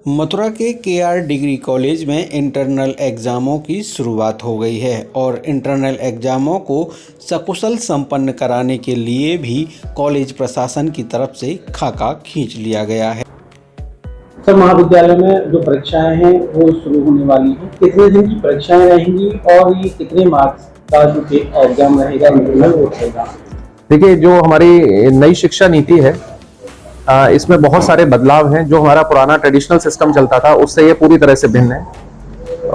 मथुरा के K R degree college में internal एग्ज़ामों की शुरुआत हो गई है और इंटरनल एग्ज़ामों को सकुशल संपन्न कराने के लिए भी कॉलेज प्रशासन की तरफ से खाका खींच लिया गया है। सर, महाविद्यालय में जो परीक्षाएं हैं वो शुरू होने वाली हैं। कितने दिन की परीक्षाएं रहेंगी और ये कितने मार्क्स का जो एग्जाम रहेगा, इंटरनल वो रहेगा? देखिए, जो हमारी नई शिक्षा नीति है इसमें बहुत सारे बदलाव हैं। जो हमारा पुराना ट्रेडिशनल सिस्टम चलता था उससे ये पूरी तरह से भिन्न है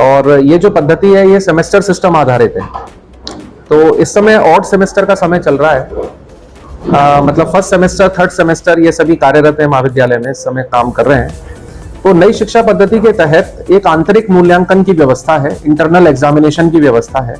और ये जो पद्धति है ये सेमेस्टर सिस्टम आधारित है। तो इस समय ऑड सेमेस्टर का समय चल रहा है, मतलब फर्स्ट सेमेस्टर, थर्ड सेमेस्टर ये सभी कार्यरत हैं महाविद्यालय में, इस समय काम कर रहे हैं। तो नई शिक्षा पद्धति के तहत एक आंतरिक मूल्यांकन की व्यवस्था है, इंटरनल एग्जामिनेशन की व्यवस्था है।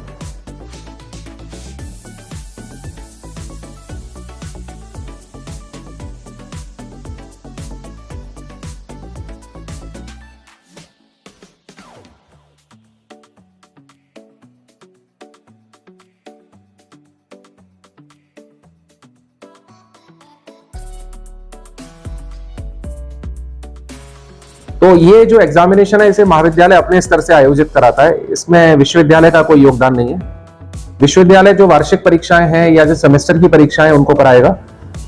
तो ये जो एग्जामिनेशन है इसे महाविद्यालय अपने स्तर से आयोजित कराता है, इसमें विश्वविद्यालय का कोई योगदान नहीं है। विश्वविद्यालय जो वार्षिक परीक्षाएं हैं या जो सेमेस्टर की परीक्षाएं उनको कराएगा।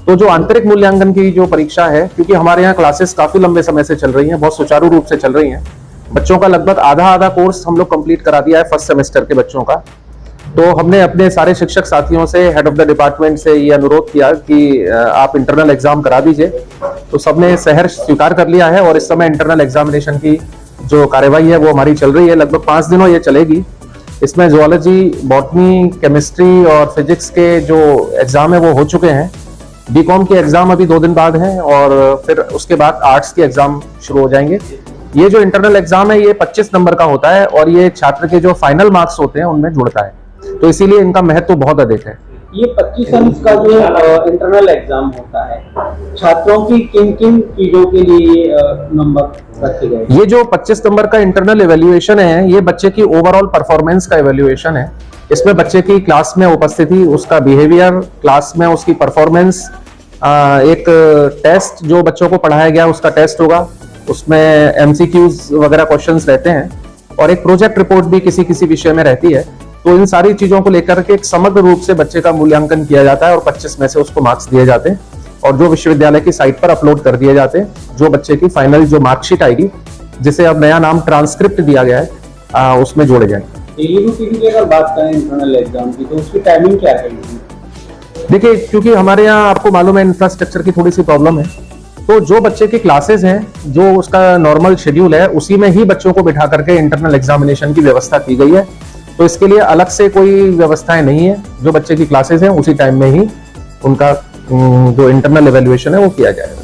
तो जो आंतरिक मूल्यांकन की जो परीक्षा है, क्योंकि हमारे यहाँ क्लासेस काफी लंबे समय से चल रही हैं, बहुत सुचारू रूप से चल रही हैं, बच्चों का लगभग आधा कोर्स हम लोग कंप्लीट करा दिया है फर्स्ट सेमेस्टर के बच्चों का। तो हमने अपने सारे शिक्षक साथियों से, हेड ऑफ द डिपार्टमेंट से ये अनुरोध किया कि आप इंटरनल एग्जाम करा दीजिए। तो सबने सहर्ष स्वीकार कर लिया है और इस समय इंटरनल एग्जामिनेशन की जो कार्यवाही है वो हमारी चल रही है। लगभग 5 दिनों ये चलेगी। इसमें जुअलॉजी, बॉटनी, केमिस्ट्री और फिजिक्स के जो एग्जाम है वो हो चुके हैं। बीकॉम के एग्जाम अभी 2 दिन बाद हैं और फिर उसके बाद आर्ट्स के एग्जाम शुरू हो जाएंगे। ये जो इंटरनल एग्जाम है ये 25 नंबर का होता है और ये छात्र के जो फाइनल मार्क्स होते हैं उनमें जुड़ता है, तो इसीलिए इनका महत्व तो बहुत अधिक है। ये 25 अंक का जो इंटरनल एग्जाम होता है, छात्रों की किन किन चीजों के लिए नंबर रखे गए? ये जो 25 नंबर का इंटरनल इवैल्यूएशन है ये बच्चे की ओवरऑल परफॉर्मेंस का इवैल्यूएशन है। इसमें बच्चे की क्लास में उपस्थिति, उसका बिहेवियर, क्लास में उसकी परफॉर्मेंस, एक टेस्ट जो बच्चों को पढ़ाया गया उसका टेस्ट होगा, उसमें एमसीक्यूज वगैरह क्वेश्चंस रहते हैं और एक प्रोजेक्ट रिपोर्ट भी किसी किसी विषय में रहती है। तो इन सारी चीजों को लेकर के एक समग्र रूप से बच्चे का मूल्यांकन किया जाता है और 25 में से उसको मार्क्स दिए जाते हैं और जो विश्वविद्यालय की साइट पर अपलोड कर दिए जाते हैं। जो बच्चे की फाइनल जो मार्कशीट आएगी, जिसे अब नया नाम ट्रांसक्रिप्ट दिया गया है, उसमें जोड़े जाएंगे। डेली रूटीन की अगर बात करें इंटरनल एग्जाम की, तो उसकी टाइमिंग क्या है? देखिए, क्योंकि हमारे यहाँ आपको मालूम है इंफ्रास्ट्रक्चर की थोड़ी सी प्रॉब्लम है, तो जो बच्चे की क्लासेस हैं, जो उसका नॉर्मल शेड्यूल है, उसी में ही बच्चों को बिठा करके इंटरनल एग्जामिनेशन की व्यवस्था की गई है। तो इसके लिए अलग से कोई व्यवस्थाएं नहीं है। जो बच्चे की क्लासेस हैं उसी टाइम में ही उनका जो इंटरनल इवैल्यूएशन है वो किया जाएगा।